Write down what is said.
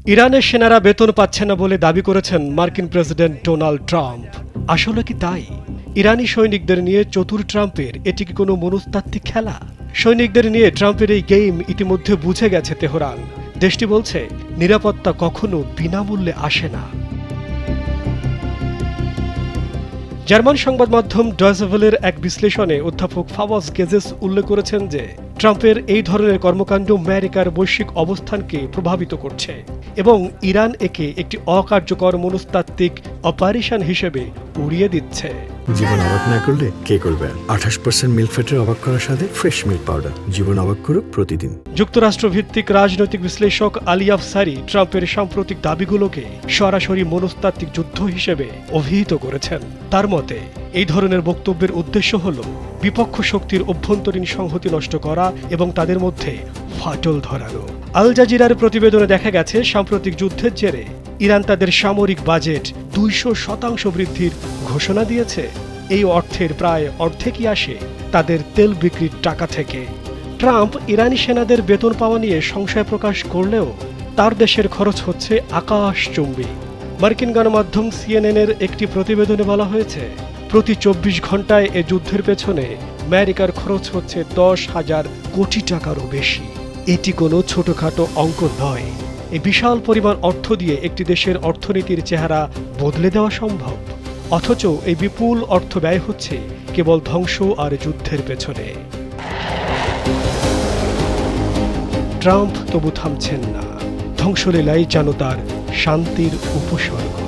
ইরানের সেনারা বেতন পাচ্ছে না বলে দাবি করেছেন মার্কিন প্রেসিডেন্ট ডোনাল্ড ট্রাম্প। আসলে কি তাই? ইরানি সৈনিকদের নিয়ে চতুর ট্রাম্পের এটি কি কোনো মনস্তাত্ত্বিক খেলা? সৈনিকদের নিয়ে ট্রাম্পের এই গেম ইতিমধ্যে বুঝে গেছে তেহরান। দেশটি বলছে, নিরাপত্তা কখনো বিনামূল্যে আসে না। জার্মান সংবাদ মাধ্যম ডয়েচে ভেলের এক বিশ্লেষণে অধ্যাপক ফাওয়াজ গেজেস উল্লেখ করেছেন যে ট্রাম্পের এই ধরনের কর্মকাণ্ড আমেরিকার বৈশ্বিক অবস্থানকে প্রভাবিত করছে এবং ইরান একে একটি অকার্যকর মনস্তাত্ত্বিক অপারেশন হিসেবে উড়িয়ে দিচ্ছে। জীবন অবাক না করলে কে করবে? 28% মিল্ক ফ্যাটের অবাক করার সাথে ফ্রেশ মিল্ক পাউডার। জীবন অবাক করুক প্রতিদিন। যুক্তরাষ্ট্রভিত্তিক রাজনৈতিক বিশ্লেষক আলী আফসারি ট্রাম্পের সাম্প্রতিক দাবিগুলোকে সরাসরি মনস্তাত্ত্বিক যুদ্ধ হিসেবে অভিহিত করেছেন। তার মতে, এই ধরনের বক্তব্যের উদ্দেশ্য হল বিপক্ষ শক্তির অভ্যন্তরীণ সংহতি নষ্ট করা এবং তাদের মধ্যে ফাটল ধরানো। আল জাজিরার প্রতিবেদনে দেখা গেছে, সাম্প্রতিক যুদ্ধের জেরে ইরান তাদের সামরিক বাজেট 200% বৃদ্ধির ঘোষণা দিয়েছে। এই অর্থের প্রায় অর্ধেকই আসে তাদের তেল বিক্রির টাকা থেকে। ট্রাম্প ইরানি সেনাদের বেতন পাওয়া নিয়ে সংশয় প্রকাশ করলেও তার দেশের খরচ হচ্ছে আকাশচুম্বী। মার্কিন গণমাধ্যম সিএনএন-এর একটি প্রতিবেদনে বলা হয়েছে, প্রতি 24 ঘন্টায় এ যুদ্ধের পেছনে আমেরিকার খরচ হচ্ছে 10,000 কোটি টাকারও বেশি। এটি কোনো ছোটখাটো অঙ্ক নয়। এই বিশাল পরিমাণ অর্থ দিয়ে একটি দেশের অর্থনীতির চেহারা বদলে দেওয়া সম্ভব, অথচ এই বিপুল অর্থ ব্যয় হচ্ছে কেবল ধ্বংস আর যুদ্ধের পেছনে। ট্রাম্প তবু থামছেন না। ধ্বংসলীলাই যেন তার শান্তির উপসর্গ।